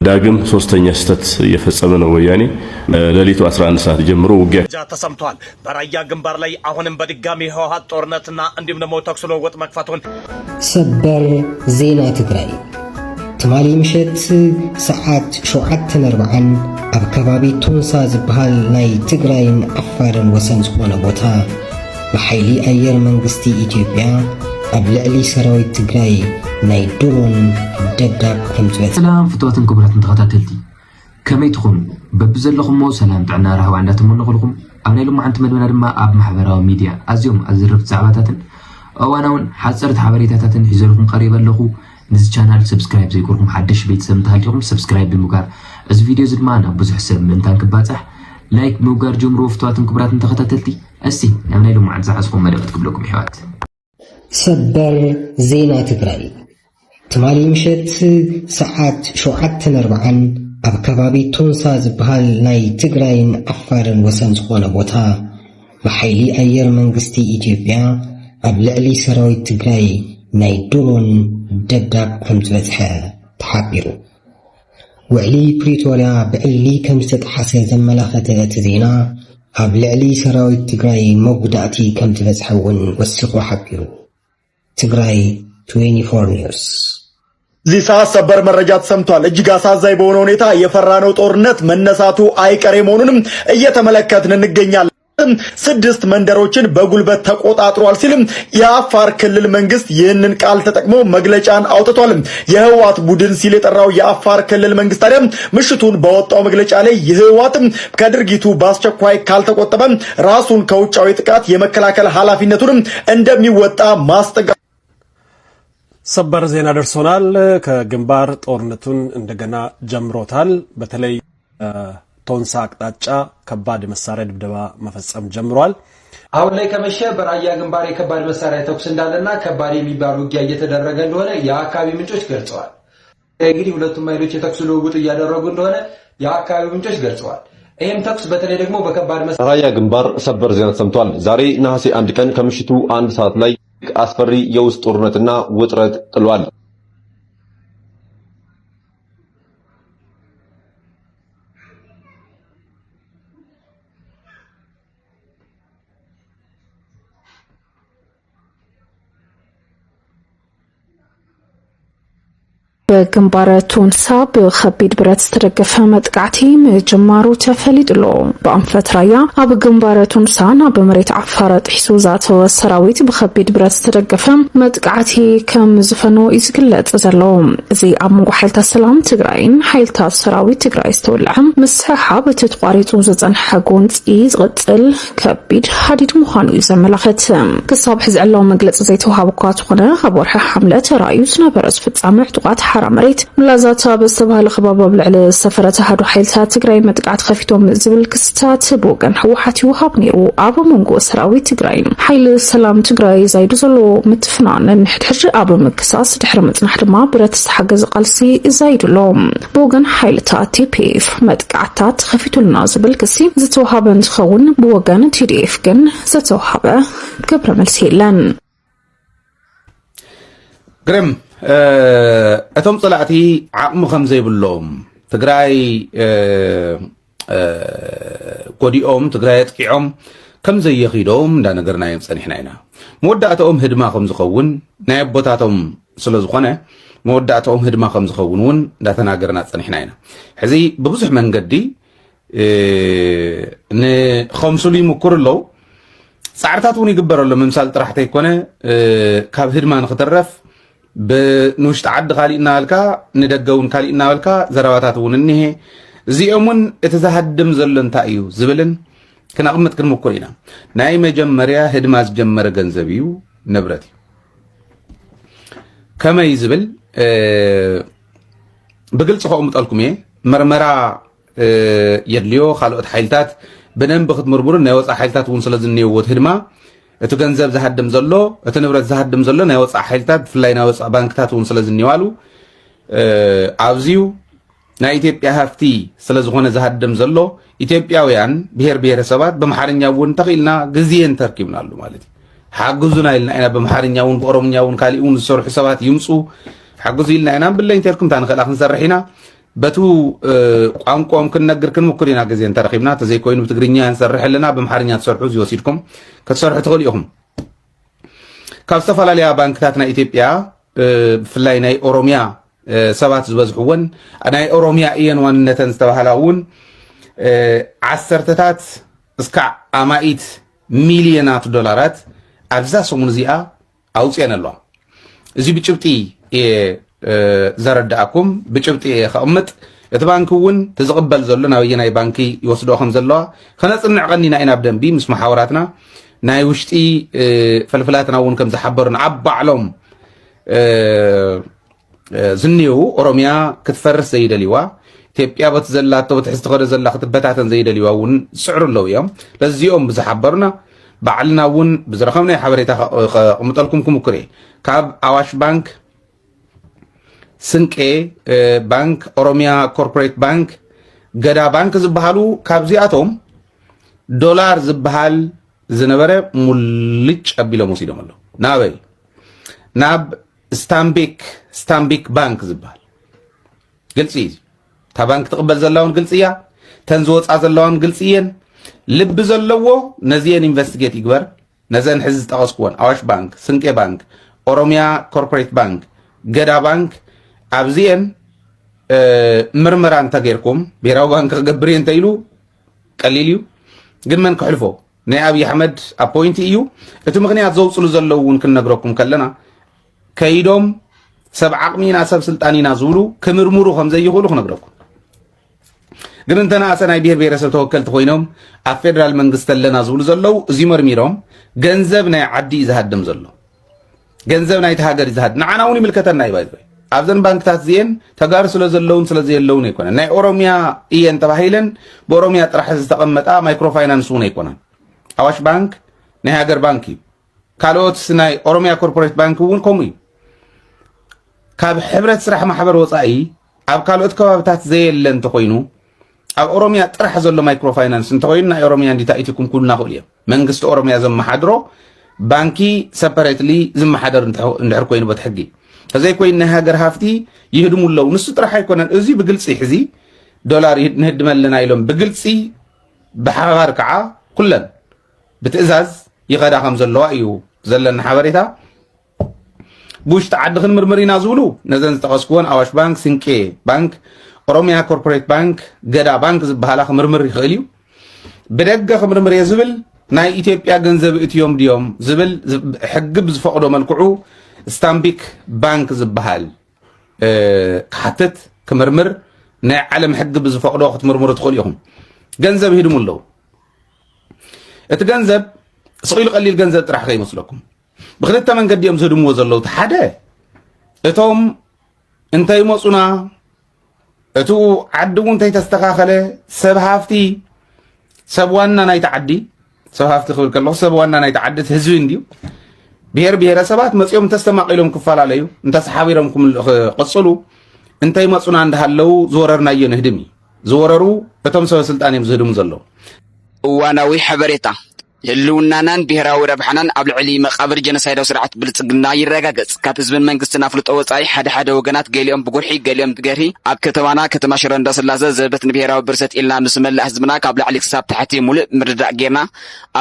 ዳግም ሶስተኛ ስህተት እየፈጸመ ነው ወያኔ ለሊቱ 11 ሰዓት ጀምሮ ውጊያ ተሰምቷል። በራያ ግንባር ላይ አሁንም በድጋሚ ህወሓት ጦርነትና እንዲሁም ደግሞ ተኩስ ልውውጥ መክፈቱን ሰበር ዜና ትግራይ ትማሊ ምሽት ሰዓት 7:40 ኣብ ከባቢ ቶንሳ ዝበሃል ናይ ትግራይን ዓፋርን ወሰን ዝኾነ ቦታ ብሓይሊ ኣየር መንግስቲ ኢትዮጵያ ኣብ ልዕሊ ሰራዊት ትግራይ ናይ ድሮን ደብዳብ ከም ዝበጽሕ ሰላም ፍትወትን ክብረትን ተኸታተልቲ ከመይ ትኹኑ በብዘለኹም ሰላም ጥዕና ረሃባ እንዳተመነኹልኩም ኣብ ናይ ልሙዓንቲ መድበና ድማ ኣብ ማሕበራዊ ሚድያ ኣዝዮም ኣዝርክቲ ዛዕባታትን እዋናውን ሓፀርቲ ሓበሬታታትን ሒዘልኩም ቀሪበ ኣለኹ ነዚ ቻናል ሰብስክራይብ ዘይኮርኩም ሓድሽ ቤተሰብ እንተሃልኩም ሰብስክራይብ ብምግባር እዚ ቪድዮ እዚ ድማ ናብ ብዙሕ ሰብ ምእንታን ክባፅሕ ላይክ ብምግባር ጀምሮ ፍትወትን ክብረትን ተኸታተልቲ እስቲ ናብ ናይ ልሙዓንቲ ዝሓዝኩም መደባት ክብለኩም ሕዋት ሰበር ዜና ትግራይ ትማሊ ምሽት ሰዓት 7:40 ኣብ ከባቢ ቶንሳ ዝበሃል ናይ ትግራይን ዓፋርን ወሰን ዝኾነ ቦታ ብሓይሊ ኣየር መንግስቲ ኢትዮጵያ ኣብ ልዕሊ ሰራዊት ትግራይ ናይ ድሮን ደብዳብ ከም ዝበጽሐ ተሓቢሩ ውዕሊ ፕሪቶርያ ብዕሊ ከም ዝተጠሓሰ ዘመላኸተ እቲ ዜና ኣብ ልዕሊ ሰራዊት ትግራይ መጉዳእቲ ከም ዝበጽሐ እውን ወሲኹ ሓቢሩ ትግራይ 24 ኒውስ እዚህ ሰዓት ሰበር መረጃ ተሰምቷል። እጅግ አሳዛኝ በሆነ ሁኔታ የፈራነው ጦርነት መነሳቱ አይቀሬ መሆኑንም እየተመለከትን እንገኛለን። 6 መንደሮችን በጉልበት ተቆጣጥሯል ሲልም የአፋር ክልል መንግስት ይህንን ቃል ተጠቅሞ መግለጫን አውጥቷል። የህወሓት ቡድን ሲል የጠራው የአፋር ክልል መንግስት ታዲያ ምሽቱን በወጣው መግለጫ ላይ የህወሓት ከድርጊቱ በአስቸኳይ ካልተቆጠበ ራሱን ከውጫዊ ጥቃት የመከላከል ኃላፊነቱን እንደሚወጣ ማስጠንቀቂያ ሰበር ዜና ደርሶናል። ከግንባር ጦርነቱን እንደገና ጀምሮታል። በተለይ ቶንሳ አቅጣጫ ከባድ መሳሪያ ድብደባ መፈጸም ጀምሯል። አሁን ላይ ከመሸ በራያ ግንባር የከባድ መሳሪያ ተኩስ እንዳለና ከባድ የሚባል ውጊያ እየተደረገ እንደሆነ የአካባቢ ምንጮች ገልጸዋል። እንግዲህ ሁለቱም ኃይሎች የተኩስ ልውውጥ እያደረጉ እንደሆነ የአካባቢ ምንጮች ገልጸዋል። ይህም ተኩስ በተለይ ደግሞ በከባድ መሳሪያ ራያ ግንባር ሰበር ዜና ተሰምቷል። ዛሬ ነሐሴ 1 ቀን ከምሽቱ 1 ሰዓት ላይ አስፈሪ የውስጥ ጦርነትና ውጥረት ጥሏል። በግንባር ቶንሳ በከቢድ ብረት ዝተደገፈ መጥቃዕቲ መጀመሩ ተፈሊጥሎ በአንፈት ራያ ኣብ ግንባር ቶንሳ ናብ መሬት ዓፋር ጥሒሱ ዛተወ ሰራዊት በከቢድ ብረት ዝተደገፈ መጥቃዕቲ ከም ዝፈኖ ይዝግለጽ ዘሎ እዚ ኣብ መንጎ ሓይልታት ሰላም ትግራይን ሓይልታት ሰራዊት ትግራይ ዝተወልዐ ምስሓብ ተቋሪጹ ዝጸንሐ ጎንፂ ዝቕጽል ከቢድ ሓዲድ ምዃኑ ዘመላኽት ክሳብ ሕዚ ዕላው መግለጽ ዘይተዋሃበ እኳ ዝኾነ ኣብ ወርሒ ሓምለ ተራእዩ ዝነበረ ዝፍጻመ ዕጡቃት حرام مريت ملازات بستبهال خباب بالعلى السفرة هادو حيلتها تقرأي متقعد خفيتهم زبل كستات بوغن حوحاتي وهابنيرو أبو منغو سراوي تقرأي حيل السلام تقرأي زايدو زلو متفنان نحد حجر أبو مكساس تحرمت نحرما برات استحقز قلسي زايدو لوم بوغن حيلتها تي بيف متقعدات خفيتو لنا زبل كسي زتوهابن تخون بوغن تي دي اف جن زتوهابه قبل ملسيلان قرم أتم طلعتي عقم خمزة باللوم تقرأي قديهم تقرأي تقيهم كم زي يخيدهم دا نقرنا يمسان حناينا مودعتهم هدما خمز خون نايب بوتاتهم سلزخونة مودعتهم هدما خمز خونون دا تناقرنا يمسان حناينا حزي ببصح من قدي خمسولي مكور اللو ساعرتاتوني قبر اللو ممسال ترحتي يكونه كاب هدما نخترف بنوشت عد خالينا لكا ندقون خالينا لكا زرواتاتون النه زيومن اتزهدم زلن تايو زبلن كنا قمت كن مكورينا ناي مجمريا هدماز جمر غنزبيو نبرتي كما يزبل بقلت خو متقلكم مرمرا يدليو خالوت حيلتات بنن بخت مرمر نيوص حيلتات ونسلزن نيوت هدما እቱ ገንዘብ ዝሃድም ዘሎ እቱ ንብረት ዝሃድም ዘሎ ናይ ወፃ ሓይልታት ፍላይ ናይ ወፃ ባንክታት እውን ስለ ዝኒዋሉ ኣብዚዩ ናይ ኢትዮጵያ ሃፍቲ ስለ ዝኾነ ዝሃድም ዘሎ ኢትዮጵያውያን ብሄር ብሄረሰባት በመሓርኛ እውን ተኺልና ግዜን ተርኪብናሉ ማለት እዩ ሓግዙና ኢልና ኢና በመሓርኛ እውን በኦሮምኛ እውን ካሊእ እውን ዝሰርሑ ሰባት ይምፁ ሓግዙ ኢልና ኢና ብለኝ ተርኩም ታንኸላ ክንሰርሕ ኢና በቱ ቋንቋም ክንነግር ክንምክር ኢና ግዜ እንተረኺብና ተዘይ ኮይኑ ብትግርኛ እንሰርሕልና በመሓርኛ ተሰርሑ ዝወሲድኩም ከተሰርሑ ትኽእሉ ኢኹም ካብ ዝተፈላለያ ባንክታት ናይ ኢትዮጵያ ብፍላይ ናይ ኦሮሚያ ሰባት ዝበዝሕዎን ናይ ኦሮሚያ እየን ዋንነተን ዝተባሃላ እውን ዓሰርተታት እስካዕ ኣማኢት ሚልዮናት ዶላራት ኣብዛ ሰሙን እዚኣ ኣውፅአን ኣለዋ እዚ ብጭብጢ ዘረዳእኩም ብጭብጢ ከቕምጥ እቲ ባንኪ እውን ተዝቕበል ዘሎ ናበየናይ ባንኪ ይወስዶ ከም ዘለዋ ከነፅንዕ ቀኒና ኢና ብደንቢ ምስ ማሕበራትና ናይ ውሽጢ ፈልፍላትና እውን ከም ዝሓበሩን ዓባዕሎም ዝኒው ኦሮሚያ ክትፈርስ ዘይደልይዋ ኢትዮጵያ በት ዘላቶ በትሕዝቲ ከደ ዘላ ክትበታተን ዘይደልይዋ እውን ዝስዕሩ ኣለዉ እዮም ለዚኦም ብዝሓበሩና ባዕልና እውን ብዝረኸብናይ ሓበሬታ ቅምጠልኩም ክምኩር እየ ካብ ኣዋሽ ባንክ ስንቄ ባንክ ኦሮሚያ ኮርፖሬት ባንክ ገዳ ባንክ ዝበሃሉ ካብዚኣቶም ዶላር ዝበሃል ዝነበረ ሙልጭ ኣቢሎም ወሲዶም ኣለዉ ናበይ ናብ ስታምቢክ ባንክ ዝበሃል ግልፂ እዩ እታ ባንክ ትቕበል ዘላውን ግልፂ እያ ተን ዝወፃ ዘላውን ግልፂ እየን ልቢ ዘለዎ ነዚአን ኢንቨስቲጌት ይግበር ነዘን ሕዚ ዝጠቐስክዎን ኣዋሽ ባንክ ስንቄ ባንክ ኦሮሚያ ኮርፖሬት ባንክ ገዳ ባንክ ኣብዚአን ምርመራ እንተገይርኩም ብሄራዊ ባንክ ክገብር እየ እንተኢሉ ቀሊል እዩ ግን መን ክሕልፎ ናይ ኣብዪ ኣሕመድ ኣፖይንቲ እዩ እቲ ምክንያት ዘውፅሉ ዘለው እውን ክንነግረኩም ከለና ከይዶም ሰብ ዓቕሚና ሰብ ስልጣን ኢና ዝብሉ ክምርምሩ ከም ዘይኽእሉ ክነግረኩም ግን እንተናእሰ ናይ ብሄር ብሄረሰብ ተወከልቲ ኮይኖም ኣብ ፌደራል መንግስቲ ኣለና ዝብሉ ዘለው እዚ መርሚሮም ገንዘብ ናይ ዓዲ ዝሃድም ዘሎ ገንዘብ ናይቲ ሃገር ዝሃድም ንዓና እውን ይምልከተና ይባይ ኣብዘን ባንክታት እዚአን ተጋሩ ስለ ዘለውን ስለ ዘየለውን ኣይኮነን ናይ ኦሮሚያ እየን ተባሂለን ብኦሮሚያ ጥራሕ ዝተቐመጣ ማይክሮ ፋይናንስ እውን ኣይኮነን ኣዋሽ ባንክ ናይ ሃገር ባንክ እዩ ካልኦት ናይ ኦሮሚያ ኮርፖሬት ባንክ እውን ከምኡ እዩ ካብ ሕብረት ስራሕ ማሕበር ወፃኢ ኣብ ካልኦት ከባቢታት ዘየለ እንተኮይኑ ኣብ ኦሮሚያ ጥራሕ ዘሎ ማይክሮ ፋይናንስ እንተኮይኑ ናይ ኦሮሚያ እንዲታ ኢትኩም ኩልና ክእሉ እዮም መንግስቲ ኦሮሚያ ዘመሓድሮ ባንኪ ሰፐሬትሊ ዝመሓደር እንድሕር ኮይኑ በቲ ሕጊ ከዘይ ኮይኑ ናይ ሃገር ሃፍቲ ይህድሙ ኣለዉ ንሱ ጥራሕ ኣይኮነን እዚ ብግልፂ ሕዚ ዶላር ንህድመለና ኢሎም ብግልፂ ብሓባር ከዓ ኩለን ብትእዛዝ ይኸዳ ከም ዘለዋ እዩ ዘለና ሓበሬታ ብውሽጢ ዓዲ ክንምርምር ኢና ዝብሉ ነዘን ዝጠቐስክዎን ኣዋሽ ባንክ ስንቄ ባንክ ኦሮሚያ ኮርፖሬት ባንክ ገዳ ባንክ ዝበሃላ ክምርምር ይኽእል እዩ ብደገ ክምርምር እየ ዝብል ናይ ኢትዮጵያ ገንዘብ እትዮም ድዮም ዝብል ሕጊ ብዝፈቕዶ መልክዑ ስታምቢክ ባንክ ዝበሃል ክሓትት ክምርምር ናይ ዓለም ሕጊ ብዝፈቕዶ ክትምርምሩ ትኽእሉ ኢኹም ገንዘብ ይህድሙ ኣለዉ እቲ ገንዘብ ስቂሉ ቀሊል ገንዘብ ጥራሕ ከይመስለኩም ብክልተ መንገዲ እዮም ዝህድምዎ ዘለዉ እቲ ሓደ እቶም እንተይመፁና እቱ ዓዲ እውን እንተይተስተኻኸለ ሰብ ሃፍቲ ሰብ ዋና ናይቲ ዓዲ ሰብ ሃፍቲ ክብል ከለኹ ሰብ ዋና ናይቲ ዓዲ እቲ ህዝቢ እንድዩ ብሄር ብሄረሰባት መፅኦም እንተስተማቒሎም ክፈላለዩ እንተሰሓቢሮም ክቕፅሉ እንተይመፁና እንዳሃለው ዝወረርናዮ ንህድም እዩ ዝወረሩ እቶም ሰበ ስልጣን እዮም ዝህድሙ ዘለዉ እዋናዊ ሓበሬታ ህልውናናን ብሄራዊ ረብሓናን ኣብ ልዕሊ መቃብር ጀነሳይዳዊ ስርዓት ብልፅግና ይረጋገፅ ካብ ህዝብን መንግስትን ኣፍልጦ ወፃኢ ሓደ ወገናት ገሊኦም ብጉርሒ ገሊኦም ብገርሂ ኣብ ከተማና ከተማ ሽረ እንዳስላሴ ዘበት ንብሄራዊ ብርሰት ኢልና ምስ መላእ ህዝብና ካብ ላዕሊ ክሳብ ታሕቲ ሙሉእ ምርዳእ ጌርና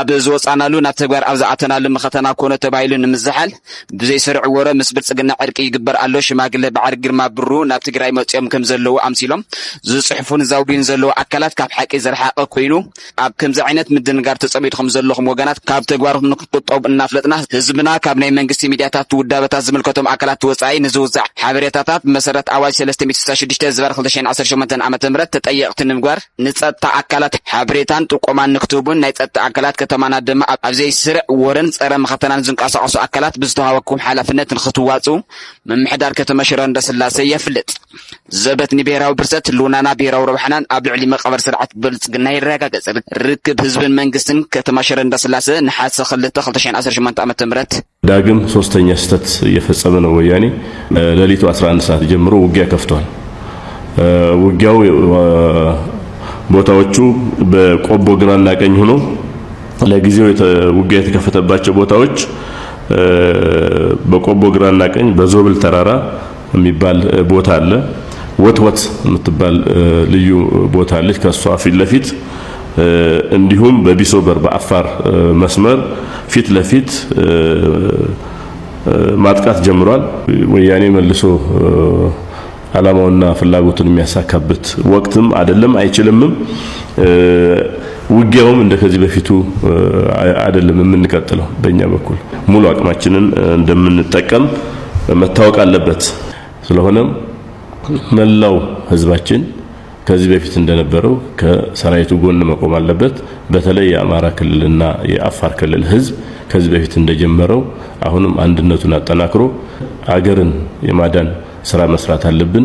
ኣብ ዝወፃናሉ ናብ ተግባር ኣብ ዝኣተናሉ መኸተና ኮነ ተባሂሉ ንምዝሓል ብዘይ ስርዕ ወረ ምስ ብልፅግና ዕርቂ ይግበር ኣሎ ሽማግለ በዓር ግርማ ብሩ ናብ ትግራይ መፅኦም ከም ዘለዉ ኣምሲሎም ዝፅሕፉን ዛውዲን ዘለዎ ኣካላት ካብ ሓቂ ዘረሓቐ ኮይኑ ኣብ ከምዚ ዓይነት ምድንጋር ተፀሚዱ ከም ዘሎ ወገናት ካብ ተግባሮም ንክትቆጠቡ እናፍለጥና ህዝብና ካብ ናይ መንግስቲ ሚድያታት ውዳበታት ዝምልከቶም ኣካላት ወፃኢ ንዝውዛዕ ሓበሬታታት መሰረት ኣዋጅ 366 ዝባር 2018 ዓ.ም ተጠየቕቲ ንምግባር ንፀጥታ ኣካላት ሓበሬታን ጥቆማን ንክትቡን ናይ ፀጥታ ኣካላት ከተማና ድማ ኣብ ዘይስርዕ ወረን ፀረ መኸተናን ዝንቀሳቐሱ ኣካላት ብዝተዋሃበኩም ሓላፍነት ንክትዋፅኡ ምምሕዳር ከተማ ሽረ እንዳስላሴ የፍልጥ ዘበት ንብሄራዊ ብርሰት ህልውናና ብሄራዊ ረብሓናን ኣብ ልዕሊ መቐበር ስርዓት ብልፅግና ይረጋገፅ ርክብ ህዝብን መንግስትን ከተማ ሽረ እንዳስላሴ ነሐሴ 2 2018 ዓ.ም ዳግም ሶስተኛ ስህተት እየፈጸመ ነው ወያኔ ሌሊቱ 11 ሰዓት ጀምሮ ውጊያ ከፍቷል ውጊያው ቦታዎቹ በቆቦ ግራና ቀኝ ሆኖ ለጊዜው ውጊያ የተከፈተባቸው ቦታዎች በቆቦ ግራና ቀኝ በዞብል ተራራ የሚባል ቦታ አለ ወትወት የምትባል ልዩ ቦታ አለች። ከሷ ፊት ለፊት እንዲሁም በቢሶበር በአፋር መስመር ፊት ለፊት ማጥቃት ጀምሯል። ወያኔ መልሶ አላማውና ፍላጎቱን የሚያሳካበት ወቅትም አይደለም አይችልምም። ውጊያውም እንደከዚህ በፊቱ አይደለም የምንቀጥለው። በእኛ በኩል ሙሉ አቅማችንን እንደምንጠቀም መታወቅ አለበት። ስለሆነም መላው ህዝባችን ከዚህ በፊት እንደነበረው ከሰራዊቱ ጎን መቆም አለበት። በተለይ የአማራ ክልልና የአፋር ክልል ህዝብ ከዚህ በፊት እንደጀመረው አሁንም አንድነቱን አጠናክሮ አገርን የማዳን ስራ መስራት አለብን።